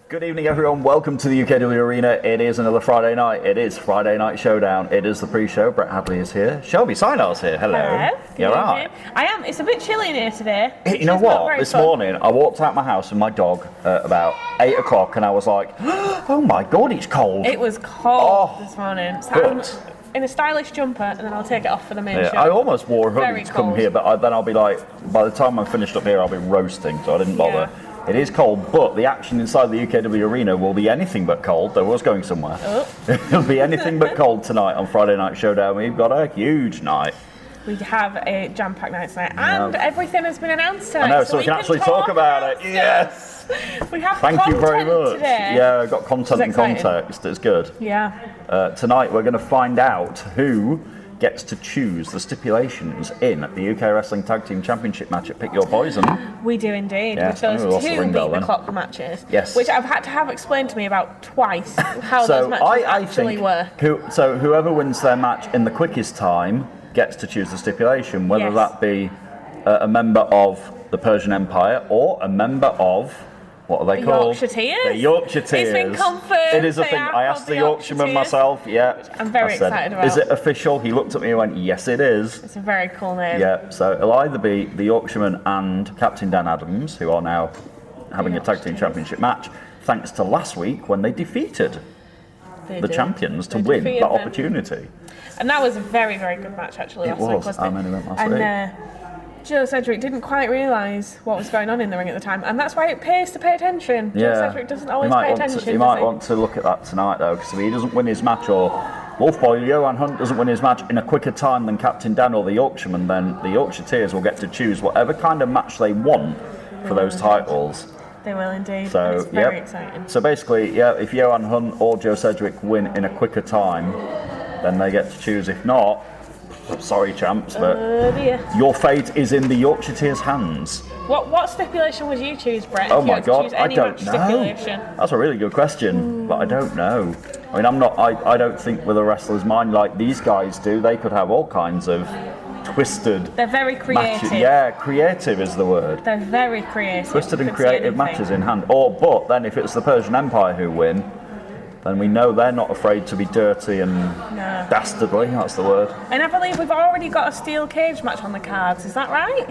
Good evening, everyone. Welcome to the UKW Arena. It is another Friday night. It is Friday Night Showdown. It is the pre-show. Brett Hadley is here. Shelby Sinar's here. Hello. Hello. You're right. I am. It's a bit chilly in here today. You know what? This morning, I walked out my house with my dog at about 8 o'clock, and I was like, "Oh my God, it's cold." It was cold this morning. So I'm But in a stylish jumper, and then I'll take it off for the main show. I almost wore a hoodie Very to come cold. here, but then I'll be like, by the time I'm finished up here, I'll be roasting, so I didn't bother. Yeah. It is cold, but the action inside the UKW Arena will be anything but cold. There was going somewhere. Oh. It'll be anything but cold tonight on Friday Night Showdown. We've got a huge night. We have a jam-packed night tonight, and everything has been announced tonight. I know, so we can actually talk about it. Yes. We have Thank you very content much. today. Yeah, I've got content and exciting. context. It's good. Yeah. Tonight we're going to find out who gets to choose the stipulations in the UK Wrestling Tag Team Championship match at Pick Your Poison. We do indeed. Yeah, We chose we lost the two ring bell beat the then. clock matches. Yes. Which I've had to have explained to me about twice how So those matches I actually think work. whoever wins their match in the quickest time gets to choose the stipulation, whether Yes. that be a member of the Persian Empire or a member of, what are they called? Yorkshire Tears. The Yorkshire Tears. It's been confirmed. It is a They thing. are I asked called the the Yorkshire Yorkshireman Tears. myself. Yeah. I'm very I said, excited about. Is it official? He looked at me and went, "Yes, it is." It's a very cool name. Yeah. So it'll either be the Yorkshireman and Captain Dan Adams, who are now having a tag team championship match, thanks to last week when they defeated They the did. champions to They win defeated that them. opportunity. And that was a very, very good match actually It last week, was. wasn't it? I only went last and week. Joe Cedric didn't quite realise what was going on in the ring at the time, and that's why it pays to pay attention. Joe Cedric doesn't always pay attention. He might want to look at that tonight though, because if he doesn't win his match, or Wolfboy Johan Hunt doesn't win his match in a quicker time than Captain Dan or the Yorkshireman, then the Yorkshire Tears will get to choose whatever kind of match they want for those titles. They will indeed. So, and it's very exciting. So basically, yeah, if Johan Hunt or Joe Cedric win in a quicker time, then they get to choose. If not, sorry champs, but Dear. your fate is in the Yorkshire Tears' hands. What stipulation would you choose, Brett? Oh if you my had to God, choose I any don't match know. Stipulation? That's a really good question, but I don't know. I mean, I don't think with a wrestler's mind like these guys do, they could have all kinds of twisted They're very matches. creative. Yeah, creative is the word. They're very creative. Twisted You and could see creative anything. matches in hand. But then if it's the Persian Empire who win, then we know they're not afraid to be dirty and dastardly. That's the word. And I believe we've already got a steel cage match on the cards. Is that right?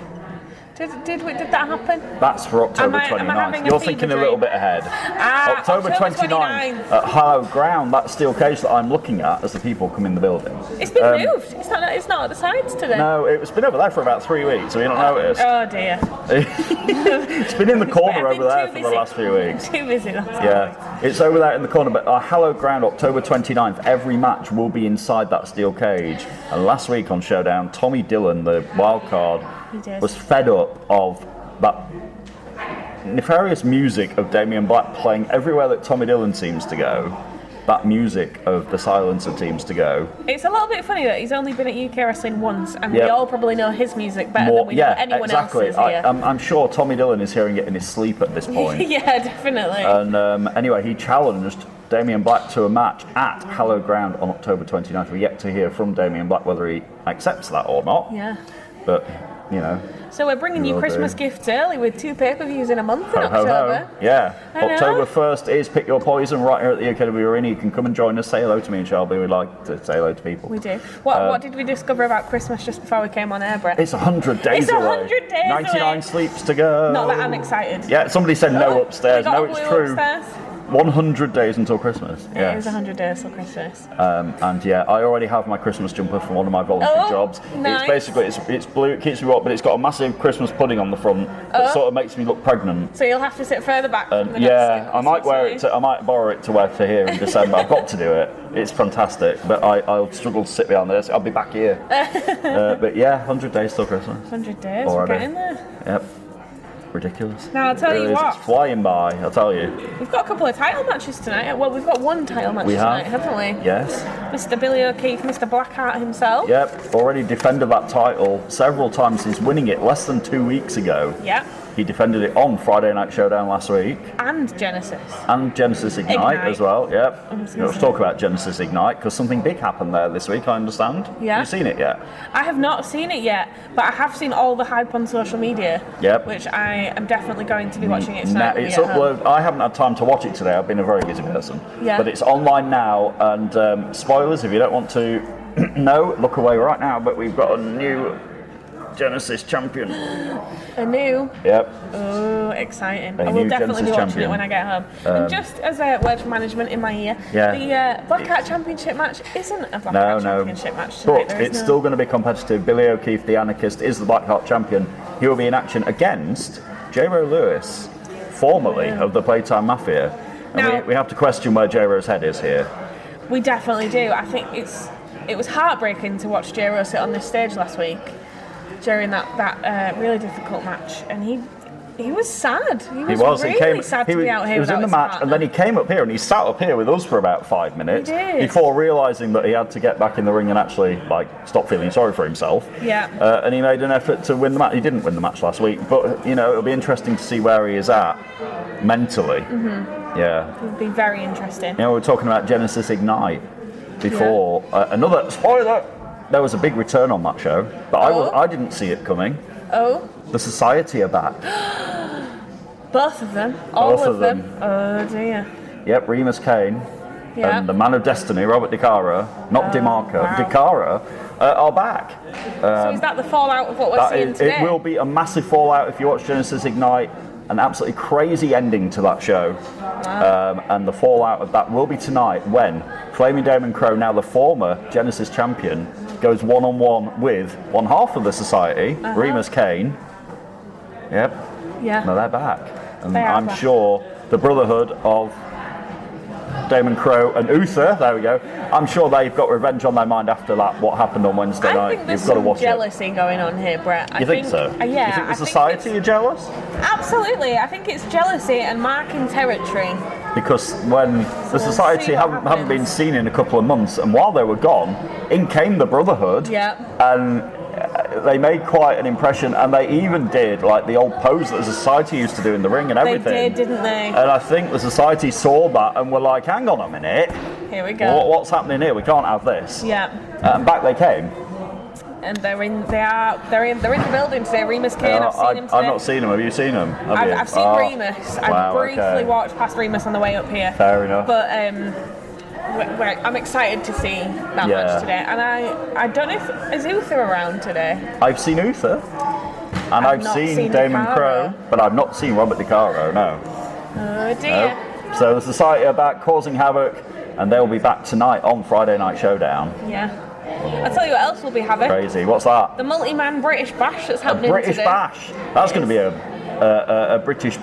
Did that happen? That's for October Am I 29th. having a You're fever thinking a dream? little bit ahead. October 29th 29th. at Hollow Ground, that steel cage that I'm looking at as the people come in the building. It's been moved. It's not at the sides today. No, it's been over there for about 3 weeks, so you don't notice. Oh dear. It's been in the corner I've been over there too for the busy. last few weeks. Too busy last week. Yeah, it's over there in the corner, but our Hallowed Ground, October 29th, every match will be inside that steel cage. And last week on Showdown, Tommy Dillon, the wild card, He did. was fed up of that nefarious music of Damien Black playing everywhere that Tommy Dillon seems to go. That music of the Silencer seems to go. It's a little bit funny that he's only been at UK Wrestling once, and we Yep. all probably know his music better than we know anyone exactly. else's here. I'm sure Tommy Dillon is hearing it in his sleep at this point. Yeah, definitely. And anyway, he challenged Damien Black to a match at Hallowed Ground on October 29th. We're yet to hear from Damien Black whether he accepts that or not. Yeah. But, you know. So we're bringing Will you Christmas do. gifts early with 2 pay-per-views in a month in Ho, ho, October. ho. Yeah. I know. October 1st is Pick Your Poison right here at the UKW Arena. You can come and join us. Say hello to me and Shelby. We'd like to say hello to people. We do. What did we discover about Christmas just before we came on air, Brett? It's 100 days It's away. 100 days 99 away. sleeps to go. Not that I'm excited. Yeah, somebody said no upstairs. We got No, a it's blue true. Upstairs. 100 days until Christmas. It is 100 days till Christmas. And yeah, I already have my Christmas jumper from one of my voluntary Oh, jobs. nice. It's basically it's blue, it keeps me warm, but it's got a massive Christmas pudding on the front that sort of makes me look pregnant. So you'll have to sit further back from the Yeah, next I might wear Christmas it. I might borrow it to wear to here in December. I've got to do it. It's fantastic, but I'll struggle to sit behind this. I'll be back here. But yeah, 100 days till Christmas. 100 days, Already. we're getting there. Yep. Ridiculous. Now, I'll tell It you really is. what. It's flying by. I'll tell you. We've got a couple of title matches tonight. Well, we've got one title match We tonight, have. haven't we? Yes. Mr. Billy O'Keefe, Mr. Blackheart himself. Yep. Already defended that title several times since winning it less than 2 weeks ago. Yeah. He defended it on Friday Night Showdown last week. And Genesis. And Genesis Ignite as well, yep. Let's talk about Genesis Ignite, because something big happened there this week, I understand. Yeah. Have you seen it yet? I have not seen it yet, but I have seen all the hype on social media. Yep. Which I am definitely going to be watching it tonight. It's uploaded. I haven't had time to watch it today, I've been a very busy person. Yeah. But it's online now, and spoilers, if you don't want to know, look away right now, but we've got a new Genesis champion. A new? Yep. Oh, exciting. I will definitely be watching it when I get home. And just as a word for management in my ear, the Blackout Championship match isn't a Blackout Championship match tonight. But it's still going to be competitive. Billy O'Keefe, the Anarchist, is the Blackheart champion. He will be in action against J-Ro Lewis, formerly of the Playtime Mafia. And now, we have to question where J-Ro's head is here. We definitely do. I think it was heartbreaking to watch J-Ro sit on this stage last week during that really difficult match, and he was sad. He was really sad to be out here. He was in the match, and then he came up here and he sat up here with us for about 5 minutes before realising that he had to get back in the ring and actually stop feeling sorry for himself. Yeah. And he made an effort to win the match. He didn't win the match last week, but it'll be interesting to see where he is at mentally. Mm-hmm. Yeah. It'll be very interesting. We were talking about Genesis Ignite before. Another spoiler. There was a big return on that show, but I didn't see it coming. Oh? The Society are back. Both of them? All of them? Oh dear. Yep, Remus Kane and the Man of Destiny, Robert DeCara, not DeMarco, DeCara, are back. So is that the fallout of what we're seeing today? It will be a massive fallout if you watch Genesis Ignite. An absolutely crazy ending to that show. Wow. And the fallout of that will be tonight when Flaming Damon Crow, now the former Genesis champion, goes one-on-one with one half of the Society, Remus Kane. Yep. Yeah. No, they're back. And I'm sure the Brotherhood of Damon Crow and Uther, there we go, I'm sure they've got revenge on their mind after that, what happened on Wednesday night. I think there's some jealousy going on here, Brett. You think so? Yeah. You think the Society are jealous? Absolutely. I think it's jealousy and marking territory. Because when the Society haven't been seen in a couple of months, and while they were gone, in came the Brotherhood, and they made quite an impression, and they even did the old pose that the Society used to do in the ring and everything. They did, didn't they? And I think the Society saw that and were like, hang on a minute. Here we go. What's happening here? We can't have this. Yeah. And back they came. And they're in the building today. Remus Kane, I've seen him today. I've not seen him. Have you seen him? I've seen Remus. I briefly walked past Remus on the way up here. Fair enough. But I'm excited to see that match today. And I don't know is Uther around today? I've seen Uther. And I've seen Damon Crow, but I've not seen Robert DeCaro, no. Oh dear. No. So the Society are back causing havoc, and they'll be back tonight on Friday Night Showdown. Yeah. I'll tell you what else we'll be having. Crazy. What's that? The multi-man British Bash that's happening today. A British Bash. That's going to be a British...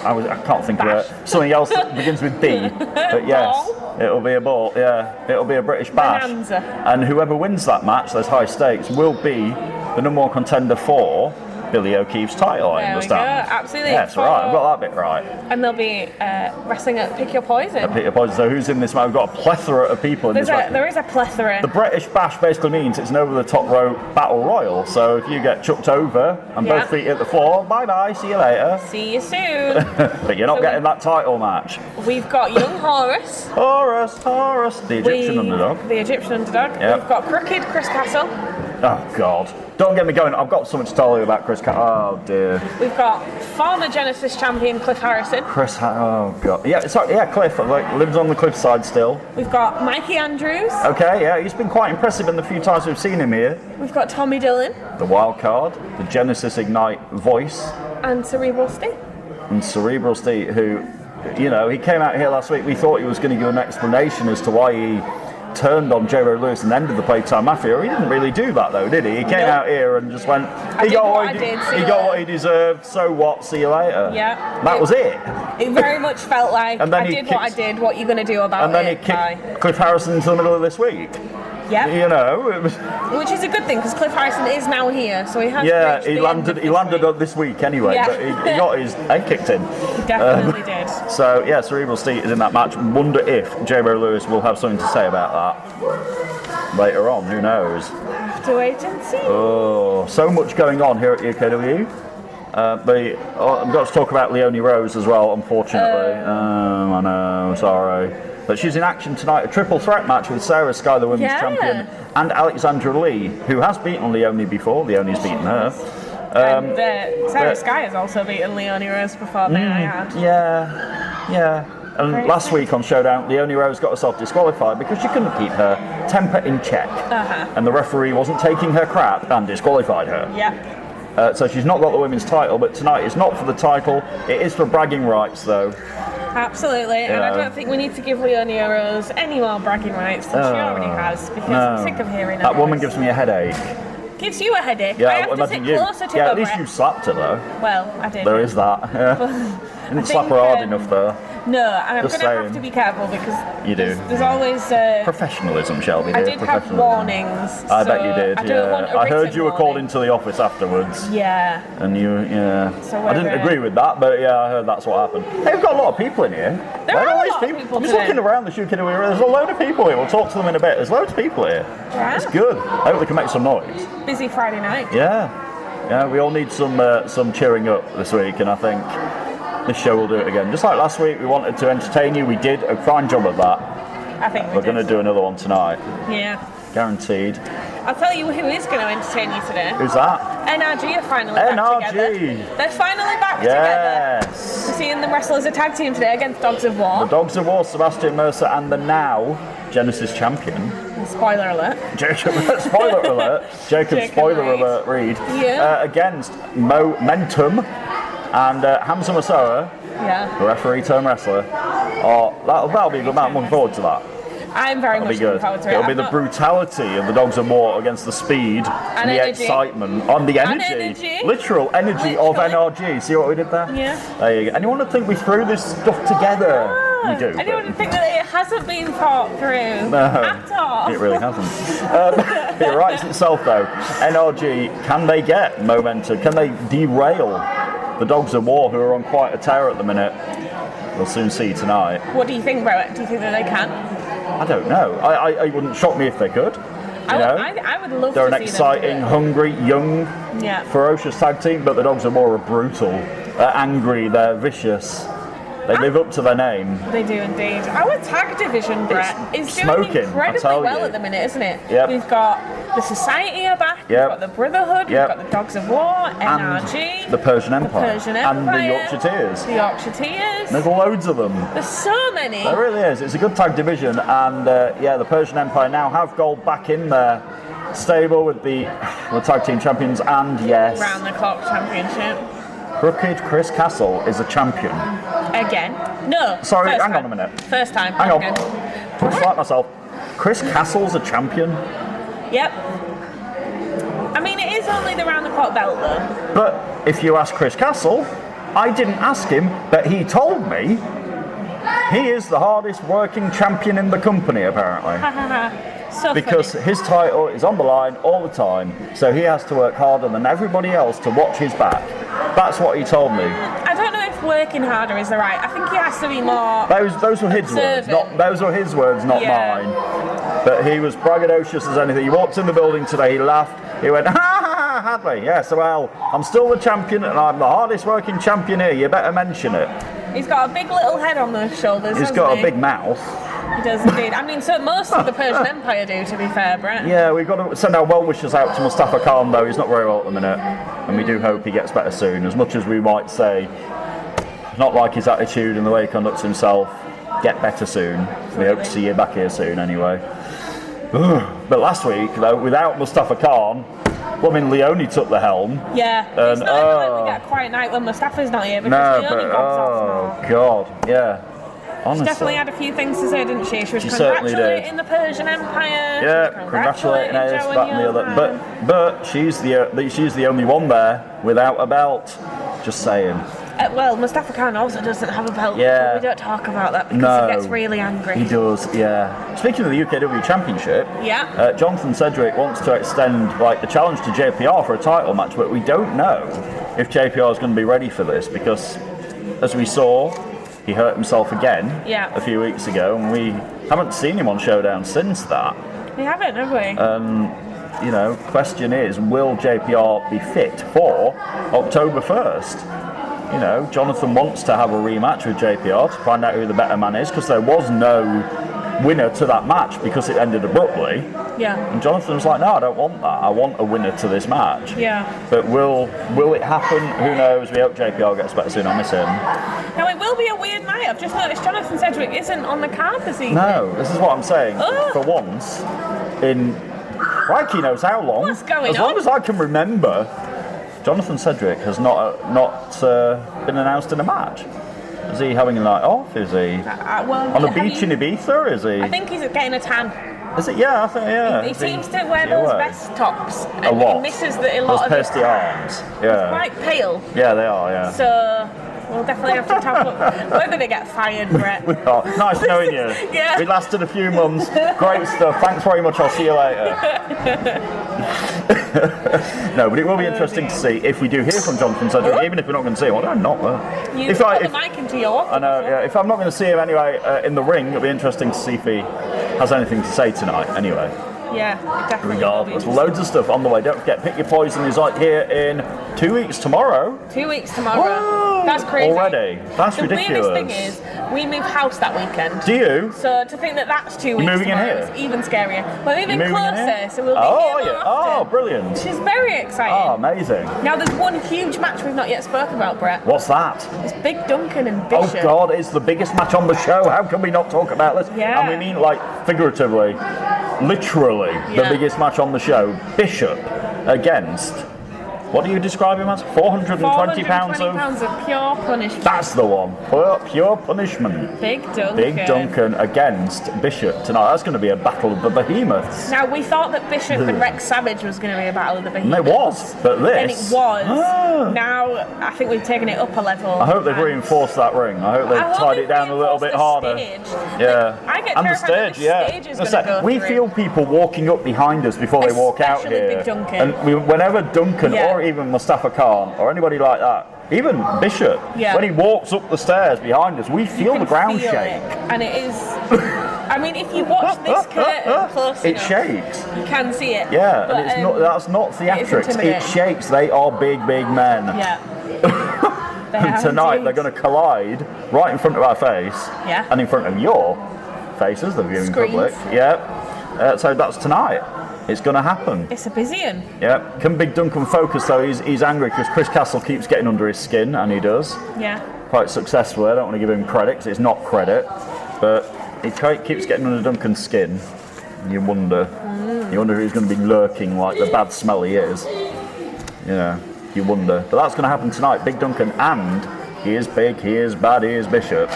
I can't think of it. Something else that begins with B. But yes, it'll be a ball. Yeah, it'll be a British Bash. Bonanza. And whoever wins that match, there's high stakes, will be the number one contender for Billy O'Keefe's title, I understand. There we go, absolutely. Yes, right, I've got that bit right. And they'll be wrestling at Pick Your Poison. Pick Your Poison. So who's in this match? We've got a plethora of people in this match. There is a plethora. The British Bash basically means it's an over-the-top-rope battle royal. So if you get chucked over and both feet hit the floor, bye-bye, see you later. See you soon. But you're not getting that title match. We've got young Horus. Horus, the Egyptian underdog. The Egyptian underdog. Yep. We've got crooked Chris Castle. Oh, God. Don't get me going. I've got so much to tell you about Chris Castle. Oh, dear. We've got former Genesis champion Cliff Harrison. Oh, God. Yeah, sorry, Cliff. Lives on the Cliff side still. We've got Mikey Andrews. Okay, yeah. He's been quite impressive in the few times we've seen him here. We've got Tommy Dillon. The wild card. The Genesis Ignite voice. And Cerebral Steve. Who, he came out here last week. We thought he was going to give an explanation as to why he turned on J-Ro Lewis and ended the Playtime Mafia. He didn't really do that though, did he? He came out here and just went, he got what he deserved, so what, see you later. Yeah. That was it. It very much felt like, I did what I did, what are you going to do about it? And then he kicked Cliff Harrison into the middle of this week. Yeah. It was... Which is a good thing, because Cliff Harrison is now here, so he has he landed up this week anyway, but he got his head kicked in. He definitely did. So, Cerebral Steve is in that match. Wonder if J-Ro Lewis will have something to say about that later on. Who knows? Have to wait and see. Oh, so much going on here at UKW. I've got to talk about Leonie Rose as well, unfortunately. I know, sorry. But she's in action tonight, a triple threat match with Sarah Sky, the women's champion, and Alexandra Lee, who has beaten Leonie before. Leonie's beaten her. Sarah Sky has also beaten Leonie Rose before, may I add. Yeah. And last week on Showdown, Leonie Rose got herself disqualified because she couldn't keep her temper in check. And the referee wasn't taking her crap and disqualified her. Yeah. So she's not got the women's title, but tonight it's not for the title, it is for bragging rights though. Absolutely, and I don't think we need to give Leonie Rose any more bragging rights than she already has, because I'm sick of hearing her. That woman gives me a headache. Gives you a headache? Yeah, I have to sit closer to her. At least you slapped her though. Well, I did. There is that. I didn't slap her hard enough though. No, I'm going to have to be careful because you do. There's always professionalism, Shelby. I did have warnings. I bet you did. I heard you were called into the office afterwards. Yeah. And So I didn't agree with that, but yeah, I heard that's what happened. Hey, we've got a lot of people in here. There are a lot of people. I'm just looking around the UKW. There's a load of people here. We'll talk to them in a bit. There's loads of people here. Yeah. It's good. I hope we can make some noise. Busy Friday night. Yeah, we all need some cheering up this week, and I think this show will do it again. Just like last week, we wanted to entertain you. We did a fine job of that. I think we're going to do another one tonight. Yeah. Guaranteed. I'll tell you who is going to entertain you today. Who's that? NRG are finally back together. They're finally back together. We're seeing them wrestle as a tag team today against Dogs of War. The Dogs of War, Sebastian Mercer and the now Genesis champion. Spoiler alert. Spoiler alert. Jacob spoiler alert Reed. Yeah. Against Momentum and Hamza Masoa, referee turned wrestler. That'll be a good match. I'm looking forward to that. I'm very much looking forward to it. It'll be the brutality of the Dogs of War against the speed and the excitement and the energy. Literal energy of NRG. See what we did there? Yeah. There you go. Anyone would think we threw this stuff together? We do. Anyone would think that it hasn't been thought through at all. It really hasn't. It writes itself though. NRG, can they get momentum? Can they derail the Dogs of War, who are on quite a tear at the minute? We'll soon see tonight. What do you think, Brett? Do you think that they can? I don't know. I wouldn't shock me if they could. I would love They're to see them. They're an exciting, hungry, young, ferocious tag team, but the Dogs of War are brutal. They're angry, they're vicious. They live up to their name. They do indeed. Our tag division, Brett, is doing incredibly well at the minute, isn't it? Yep. We've got the Society are back, we've got the Brotherhood, we've got the Dogs of War, NRG, and the Persian Empire, and the Yorkshire Tears. There's loads of them. There's so many. There really is. It's a good tag division, and the Persian Empire now have gold back in their stable with the tag team champions, and round the clock championship. Crooked Chris Castle is a champion. Again? No. Sorry, hang on a minute. First time. Hang on. I'll slap myself. Chris Castle's a champion? Yep. I mean, it is only the round the clock belt though. But if you ask Chris Castle, I didn't ask him, but he told me he is the hardest working champion in the company, apparently. So because funny. His title is on the line all the time, so he has to work harder than everybody else to watch his back. That's what he told me. I don't know if working harder is the right. I think he has to be more. Those were his words, not mine. But he was braggadocious as anything. He walked in the building today. He laughed. He went, "Ha ha, Hadley. Yes, well, I'm still the champion, and I'm the hardest working champion here. You better mention it." He's got a big little head on those shoulders. He's got a big mouth. He does indeed. I mean, so most of the Persian Empire do, to be fair, Brett. Yeah, we've got to send our well wishes out to Mustafa Khan, though. He's not very well at the minute, and we do hope he gets better soon. As much as we might say, not like his attitude and the way he conducts himself, get better soon. We hope to see you back here soon, anyway. But last week, though, without Mustafa Khan, Leonie took the helm. Yeah, it's not even like we get a quiet night when Mustafa's not here because Leonie bobs off. God, yeah. Honestly. She definitely had a few things to say, didn't she? She was congratulating the Persian Empire. Yeah, congratulating us, that and the other. But she's the only one there without a belt. Just saying. Well, Mustafa Khan also doesn't have a belt. Yeah. But we don't talk about that because he gets really angry. He does, yeah. Speaking of the UKW Championship, Jonathan Cedric wants to extend the challenge to JPR for a title match, but we don't know if JPR is going to be ready for this because, as we saw, he hurt himself again a few weeks ago, and we haven't seen him on Showdown since that. We haven't, have we? question is, will JPR be fit for October 1st? Jonathan wants to have a rematch with JPR to find out who the better man is, because there was no winner to that match because it ended abruptly. Yeah. And Jonathan's like, no, I don't want that. I want a winner to this match. Yeah. But will it happen? Who knows? We hope JPR gets better soon. I miss him. Now, it will be a weird night. I've just noticed Jonathan Sedgwick isn't on the card this evening. No, this is what I'm saying. For once, in crikey knows how long. What's going on? As long as I can remember, Jonathan Sedgwick has not been announced in a match. Is he having a night off? Is he on a beach in Ibiza? Is he? I think he's getting a tan. Is it? Yeah, I think, yeah. He seems to wear those vest tops. And a lot. He misses a lot those of pasty arms. Yeah. Quite pale. Yeah, they are, yeah. So we'll definitely have to have a look. We're going to get fired, Brett. We are. Nice knowing you. Yeah. We lasted a few months. Great stuff. Thanks very much. I'll see you later. No, but it will be interesting to see if we do hear from Jonathan Sedgwick, even if we're not going to see him. I'm not there. You put the mic into your I know, yeah. If I'm not going to see him anyway in the ring, it'll be interesting to see if he has anything to say tonight anyway. Yeah, it definitely. Regardless, loads of stuff on the way. Don't forget, Pick Your Poison is like here in 2 weeks tomorrow. 2 weeks tomorrow. Whoa! That's crazy. Already? That's ridiculous. The weirdest thing is, we move house that weekend. Do you? So to think that that's 2 weeks moving tomorrow in here? is even scarier. We're moving closer, so we'll be here more you? often. Oh, brilliant. Which is very exciting. Oh, amazing. Now there's one huge match we've not yet spoken about, Brett. What's that? It's Big Duncan and Bishop. Oh God, it's the biggest match on the show. How can we not talk about this? Yeah. And we mean like figuratively, literally, the biggest match on the show. Bishop against, what do you describe him as? 420 pounds of pure punishment. That's the one. Pure punishment. Big Duncan. Big Duncan against Bishop tonight. That's going to be a battle of the behemoths. Now, we thought that Bishop and Rex Savage was going to be a battle of the behemoths. And it was, but this... And it was. Now, I think we've taken it up a level. I hope they've reinforced that ring. I hope they've tied it down a little bit harder. Stage. Yeah. Like, I get and the terrified stage, that the stage is going to go we through. feel people walking up behind us before they walk out Especially here. Big Duncan. And whenever Duncan or even Mustafa Khan or anybody like that, even Bishop, when he walks up the stairs behind us, we feel the ground shake. And it is... I mean, if you watch this curtain close it enough, shakes. you can see it. Yeah, but, and it's that's not theatrics. It shakes. They are big men. Yeah. And tonight they're going to collide right in front of our face. Yeah. And in front of your faces, the viewing public. Yeah. So that's tonight. It's going to happen. It's a busy one. Yeah. Can Big Duncan focus though? He's angry because Chris Castle keeps getting under his skin, and he does. Yeah. Quite successfully. I don't want to give him credit because it's not credit, but he keeps getting under Duncan's skin. And you wonder who's going to be lurking like the bad smell he is. Yeah. You wonder. But that's going to happen tonight. Big Duncan, and he is big, he is bad, he is Bishop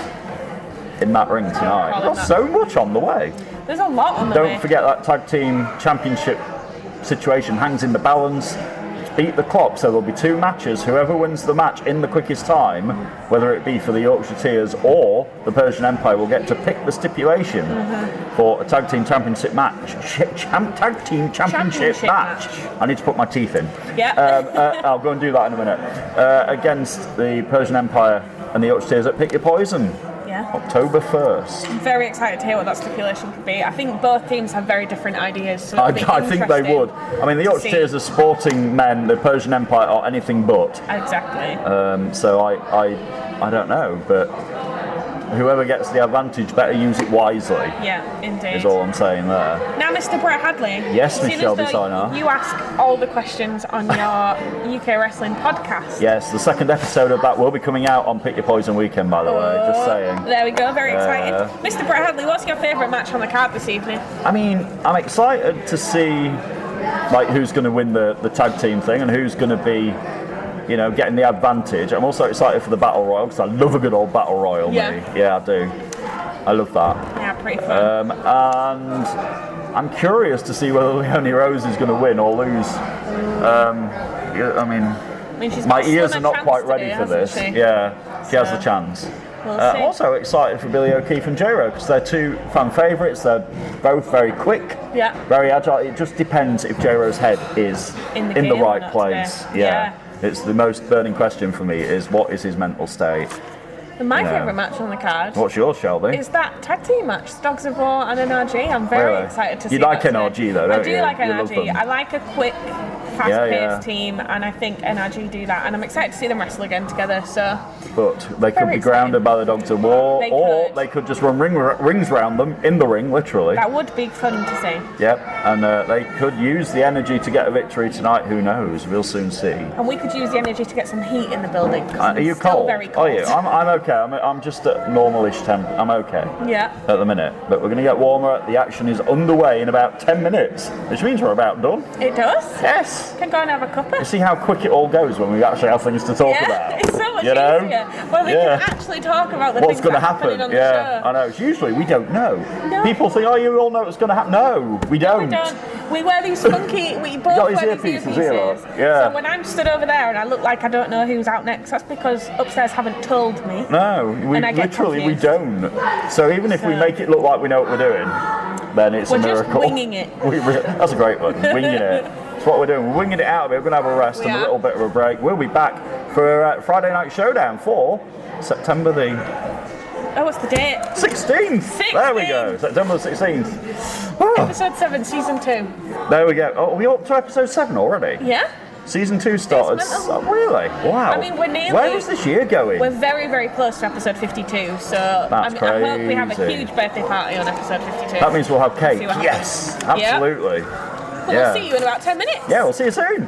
in that ring tonight. There's so much on the way. There's a lot on the way. Don't forget that tag team championship situation hangs in the balance. It's beat the clock, so there'll be 2 matches. Whoever wins the match in the quickest time, whether it be for the Yorkshire Tears or the Persian Empire, will get to pick the stipulation for a tag team championship match. Tag team championship match. I need to put my teeth in. Yeah. I'll go and do that in a minute. Against the Persian Empire and the Yorkshire Tears at Pick Your Poison. Yeah. October 1st. I'm very excited to hear what that stipulation could be. I think both teams have very different ideas. So I think they would. I mean, the Yorkshire Tears are sporting men, the Persian Empire are anything but. Exactly. So I don't know, but whoever gets the advantage better use it wisely. Yeah, indeed. Is all I'm saying there. Now, Mr. Brett Hadley. Yes, Miss Shelby Siner. You ask all the questions on your UK Wrestling podcast. Yes, the second episode of that will be coming out on Pick Your Poison weekend, by the way. Just saying. There we go. Very excited. Mr. Brett Hadley, what's your favourite match on the card this evening? I mean, I'm excited to see like who's going to win the tag team thing and who's going to be, you know, getting the advantage. I'm also excited for the Battle Royal because I love a good old Battle Royal. Yeah. Yeah, I do. I love that. Yeah, pretty fun. And I'm curious to see whether Leonie Rose is going to win or lose. I mean my ears are not quite ready for this. Yeah, she has the chance. We'll also excited for Billy O'Keefe and J-Ro because they're 2 fan favourites. They're both very quick, very agile. It just depends if J-Ro's head is in the right place. Yeah. It's the most burning question for me is what is his mental state? And my favourite match on the card. What's yours, Shelby? Is that tag team match, Dogs of War and NRG. I'm very excited to see. You like that NRG though, don't you? I do like NRG. I like a quick, fast-paced team, and I think NRG do that. And I'm excited to see them wrestle again together. So. But they could be grounded by the Dogs of War, they could just run rings around them in the ring, literally. That would be fun to see. Yep, and they could use the energy to get a victory tonight. Who knows? We'll soon see. And we could use the energy to get some heat in the building. Are you cold? Very cold. Are you? I'm okay. I'm just at normalish temp. I'm okay. Yeah. At the minute, but we're going to get warmer. The action is underway in about 10 minutes, which means we're about done. It does. Yes. Can go and have a cuppa. You see how quick it all goes when we actually have things to talk about. It's so much easier. Well, we can actually talk about the what's things going to that are happen. happening on the show. I know. It's usually we don't know. No. People think, oh, you all know what's going to happen. No, we don't. We don't. We wear these funky. We both wear these earpieces. Yeah. So when I'm stood over there and I look like I don't know who's out next, that's because upstairs haven't told me. No, we don't. So even if we make it look like we know what we're doing, then it's a miracle. We're just winging it. That's a great one. Winging it. That's what we're doing. We're winging it out of it. We're going to have a rest and a little bit of a break. We'll be back for Friday Night Showdown for September the... Oh, what's the date? 16th. There we go. September the 16th. Episode 7, Season 2. There we go. Oh, are we up to episode 7 already? Yeah. Season 2 started. Oh, really? Wow. I mean, we're nearly... Where is this year going? We're very, very close to episode 52, so I hope we have a huge birthday party on episode 52. That means we'll have cake. Yes, absolutely. Yeah. Well, we'll see you in about 10 minutes. Yeah, we'll see you soon.